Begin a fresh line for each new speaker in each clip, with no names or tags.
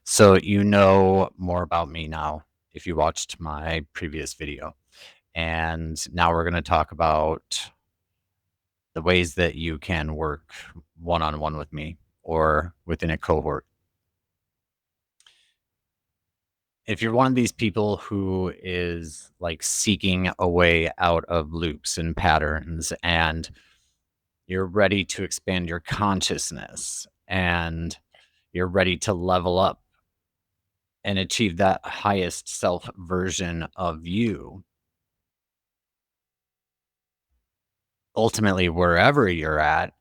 So you know more about me now if you watched my previous video. And now we're going to talk about the ways that you can work one on one with me or within a cohort. If you're one of these people who is like seeking a way out of loops and patterns, and you're ready to expand your consciousness, and you're ready to level up and achieve that highest self version of you, ultimately, wherever you're at,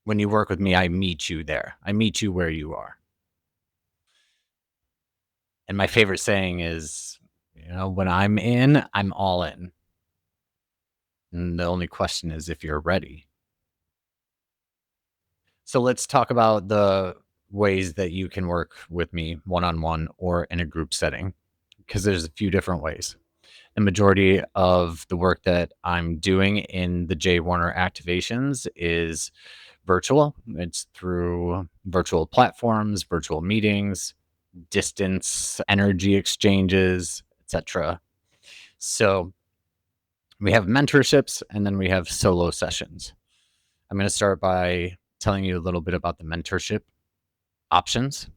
when you work with me, I meet you there. I meet you where you are. And my favorite saying is, when I'm in, I'm all in. And the only question is if you're ready. So let's talk about the ways that you can work with me one on one or in a group setting, because there's a few different ways. The majority of the work that I'm doing in the J.Warner activations is virtual. It's through virtual platforms, virtual meetings, distance energy exchanges, etc. So we have mentorships and then we have solo sessions. I'm going to start by telling you a little bit about the mentorship options.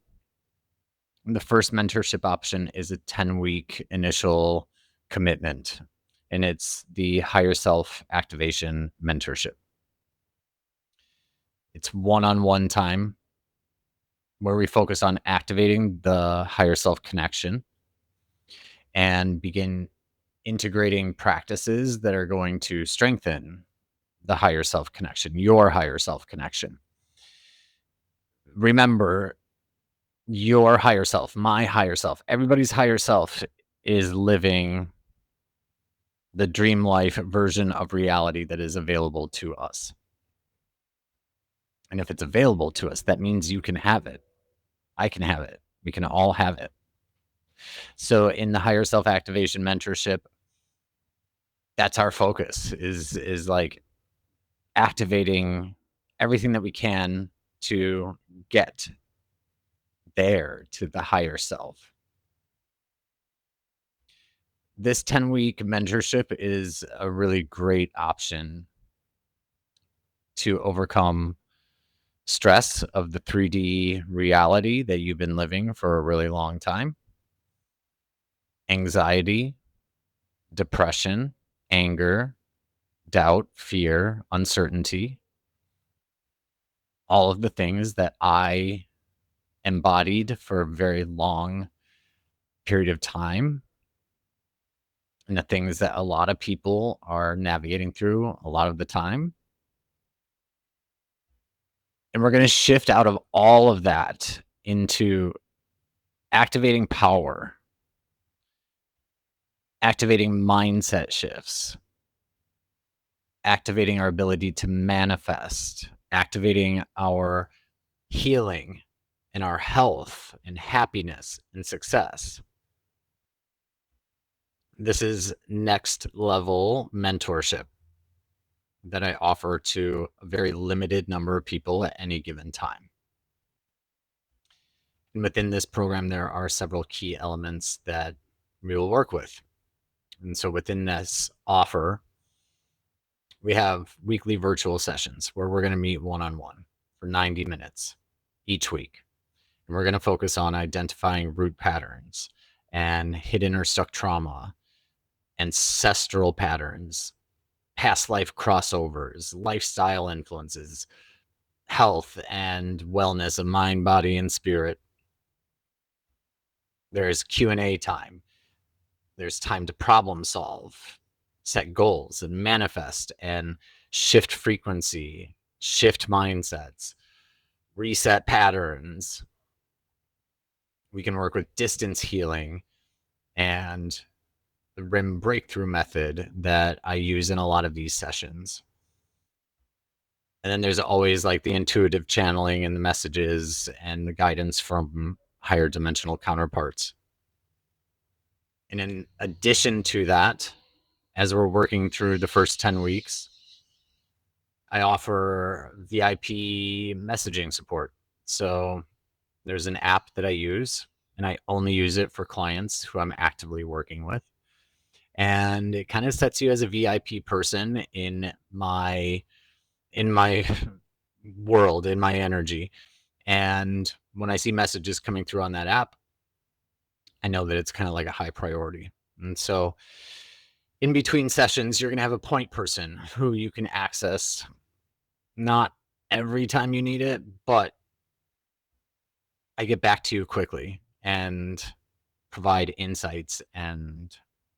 The first mentorship option is a 10-week initial commitment, and it's the Higher Self Activation Mentorship. It's one-on-one time where we focus on activating the higher self connection and begin integrating practices that are going to strengthen the higher self connection, your higher self connection. Remember, your higher self, my higher self, everybody's higher self is living the dream life version of reality that is available to us. And if it's available to us, that means you can have it. I can have it. We can all have it. So in the higher self activation mentorship, that's our focus is like activating everything that we can to get there to the higher self. This 10-week mentorship is a really great option to overcome stress of the 3D reality that you've been living for a really long time, anxiety, depression, anger, doubt, fear, uncertainty, all of the things that I embodied for a very long period of time, and the things that a lot of people are navigating through a lot of the time. And we're going to shift out of all of that into activating power, activating mindset shifts, activating our ability to manifest, activating our healing and our health and happiness and success. This is next level mentorship that I offer to a very limited number of people at any given time. And within this program, there are several key elements that we will work with. And so within this offer, we have weekly virtual sessions where we're going to meet one-on-one for 90 minutes each week. And we're going to focus on identifying root patterns and hidden or stuck trauma, ancestral patterns, past life crossovers, lifestyle influences, health and wellness of mind, body, and spirit. There's Q&A time. There's time to problem solve, set goals, and manifest, and shift frequency, shift mindsets, reset patterns. We can work with distance healing and the RIM breakthrough method that I use in a lot of these sessions. And then there's always like the intuitive channeling and the messages and the guidance from higher dimensional counterparts. And in addition to that, as we're working through the first 10 weeks, I offer VIP messaging support. So There's an app that I use, and I only use it for clients who I'm actively working with. And it kind of sets you as a VIP person in my world, in my energy. And when I see messages coming through on that app, I know that it's kind of like a high priority. And so in between sessions, you're going to have a point person who you can access not every time you need it, but I get back to you quickly and provide insights and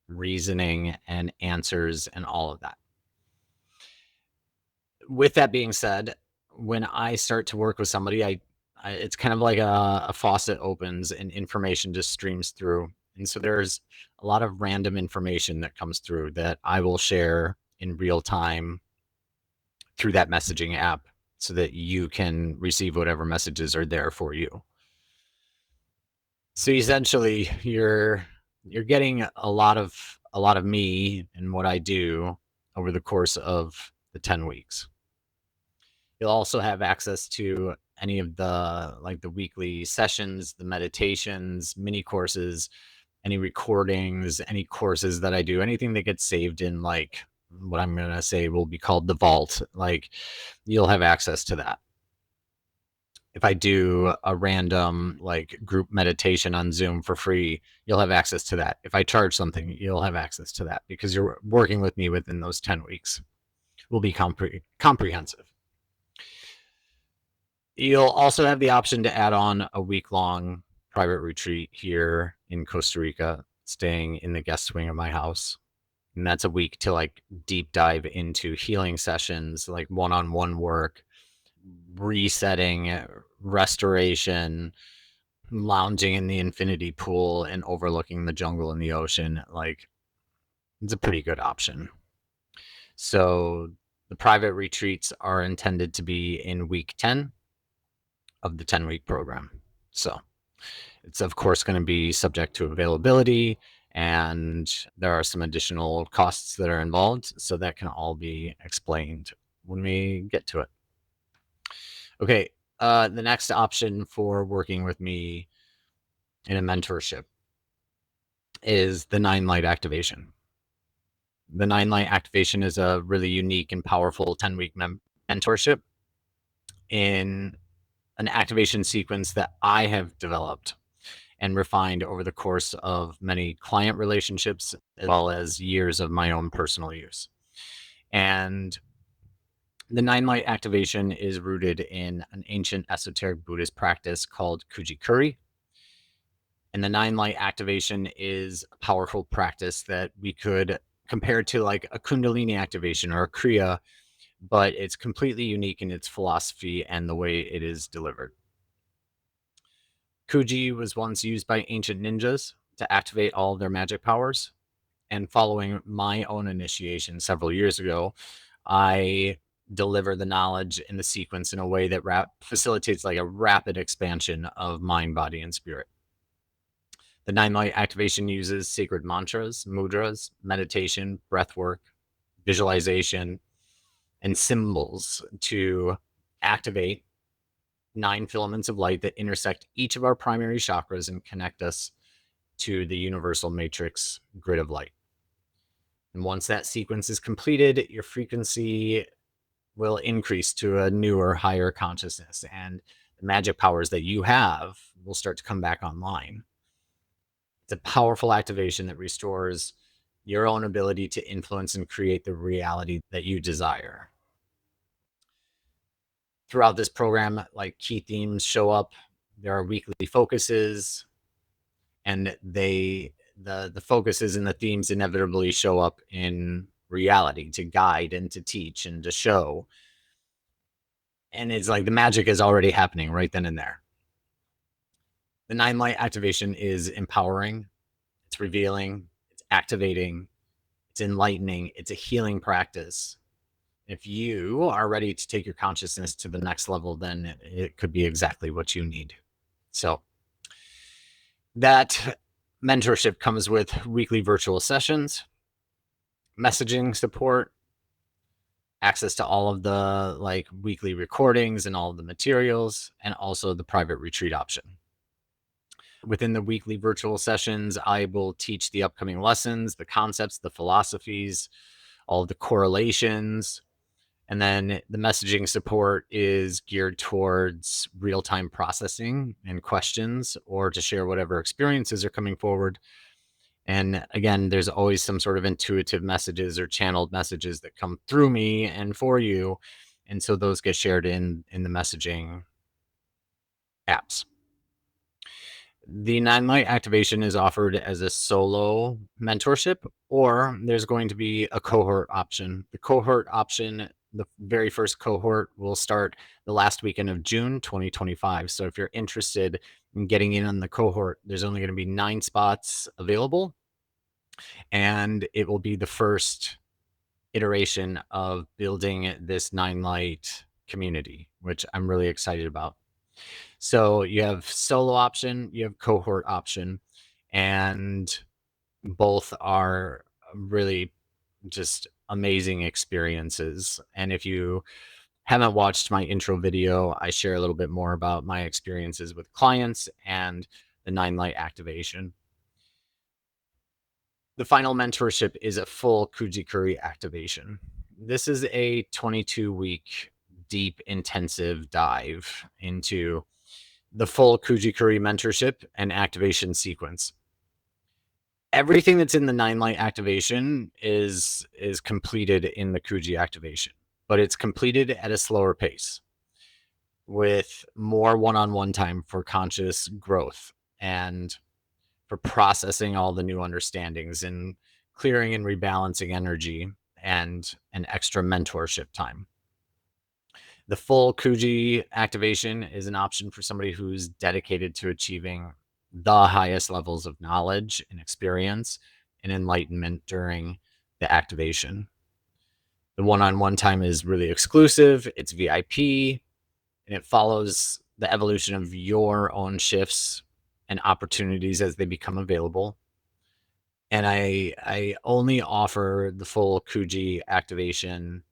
reasoning and answers and all of that. With that being said, when I start to work with somebody, it's kind of like a faucet opens and information just streams through. And so there's a lot of random information that comes through that I will share in real time through that messaging app so that you can receive whatever messages are there for you. So essentially you're getting a lot of me and what I do over the course of the 10 weeks. You'll also have access to any of the weekly sessions, the meditations, mini courses, any recordings, any courses that I do, anything that gets saved in like what I'm going to say will be called the vault. Like you'll have access to that. If I do a random like group meditation on Zoom for free, you'll have access to that. If I charge something, you'll have access to that because you're working with me within those 10 weeks. Will be comprehensive. You'll also have the option to add on a week-long private retreat here in Costa Rica, staying in the guest wing of my house. And that's a week to like deep dive into healing sessions, like one-on-one work, resetting, restoration, lounging in the infinity pool and overlooking the jungle and the ocean. Like it's a pretty good option. So the private retreats are intended to be in week 10 of the 10-week program. So it's of course going to be subject to availability, and there are some additional costs that are involved. So that can all be explained when we get to it. Okay, the next option for working with me in a mentorship is the 9 Light Activation. The 9 Light Activation is a really unique and powerful 10-week mentorship in an activation sequence that I have developed and refined over the course of many client relationships, as well as years of my own personal use. And the 9 Light Activation is rooted in an ancient esoteric Buddhist practice called Kuji. And the 9 Light Activation is a powerful practice that we could compare to like a Kundalini activation or a Kriya, but it's completely unique in its philosophy and the way it is delivered. Kuji was once used by ancient ninjas to activate all of their magic powers. And following my own initiation several years ago, I deliver the knowledge in the sequence in a way that facilitates like a rapid expansion of mind, body, and spirit. The 9 Light Activation uses sacred mantras, mudras, meditation, breath work, visualization, and symbols to activate 9 filaments of light that intersect each of our primary chakras and connect us to the universal matrix grid of light. And once that sequence is completed, your frequency will increase to a newer, higher consciousness, and the magic powers that you have will start to come back online. It's a powerful activation that restores your own ability to influence and create the reality that you desire. Throughout this program, like key themes show up. There are weekly focuses, and the focuses and the themes inevitably show up in reality to guide and to teach and to show. And it's like the magic is already happening right then and there. The 9 Light Activation is empowering, it's revealing, it's activating, it's enlightening, it's a healing practice. If you are ready to take your consciousness to the next level, then it could be exactly what you need. So that mentorship comes with weekly virtual sessions, messaging support, access to all of the like weekly recordings and all of the materials, and also the private retreat option. Within the weekly virtual sessions, I will teach the upcoming lessons, the concepts, the philosophies, all of the correlations. And then the messaging support is geared towards real time processing and questions, or to share whatever experiences are coming forward. And again, there's always some sort of intuitive messages or channeled messages that come through me and for you. And so those get shared in the messaging apps. The 9 Light activation is offered as a solo mentorship, or there's going to be a cohort option. The cohort option, the very first cohort, will start the last weekend of June 2025. So if you're interested in getting in on the cohort, there's only going to be 9 spots available, and it will be the first iteration of building this 9 Light community, which I'm really excited about. So you have solo option, you have cohort option, and both are really just amazing experiences. And if you haven't watched my intro video, I share a little bit more about my experiences with clients and the 9 Light activation. The final mentorship is a full Kuji Curry activation. This is a 22-week deep intensive dive into the full Kuji Curry mentorship and activation sequence. Everything that's in the 9 Light activation is completed in the Kuji activation, but it's completed at a slower pace with more one-on-one time for conscious growth and for processing all the new understandings and clearing and rebalancing energy, and an extra mentorship time. The full Kuji activation is an option for somebody who's dedicated to achieving the highest levels of knowledge and experience and enlightenment during the activation. The one-on-one time is really exclusive, it's VIP, and it follows the evolution of your own shifts and opportunities as they become available. And I only offer the full Kuji activation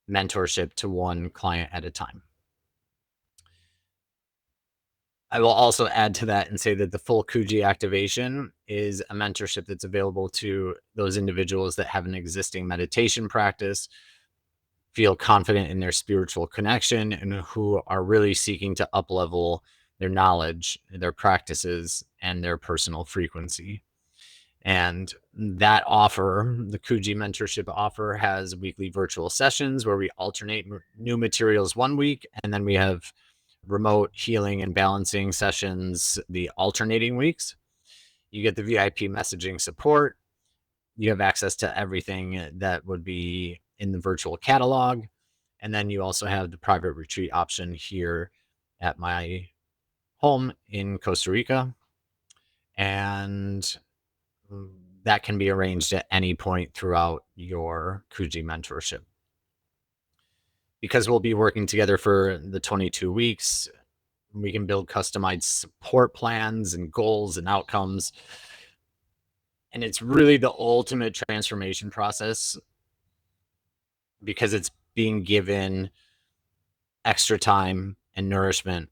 mentorship to one client at a time. I will also add to that and say that the full Kuji activation is a mentorship that's available to those individuals that have an existing meditation practice, feel confident in their spiritual connection, and who are really seeking to uplevel their knowledge, their practices, and their personal frequency. And that offer, the Kuji mentorship offer, has weekly virtual sessions where we alternate new materials one week, and then we have remote healing and balancing sessions the alternating weeks. You get the VIP messaging support. You have access to everything that would be in the virtual catalog. And then you also have the private retreat option here at my home in Costa Rica. And that can be arranged at any point throughout your Kuji mentorship. Because we'll be working together for the 22 weeks, we can build customized support plans and goals and outcomes. And it's really the ultimate transformation process because it's being given extra time and nourishment.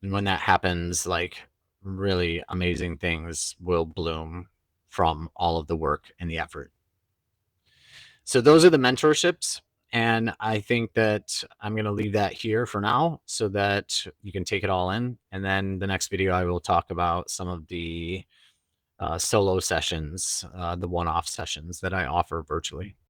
And when that happens, like, really amazing things will bloom from all of the work and the effort. So those are the mentorships. And I think that I'm going to leave that here for now so that you can take it all in. And then the next video, I will talk about some of the solo sessions, the one-off sessions that I offer virtually.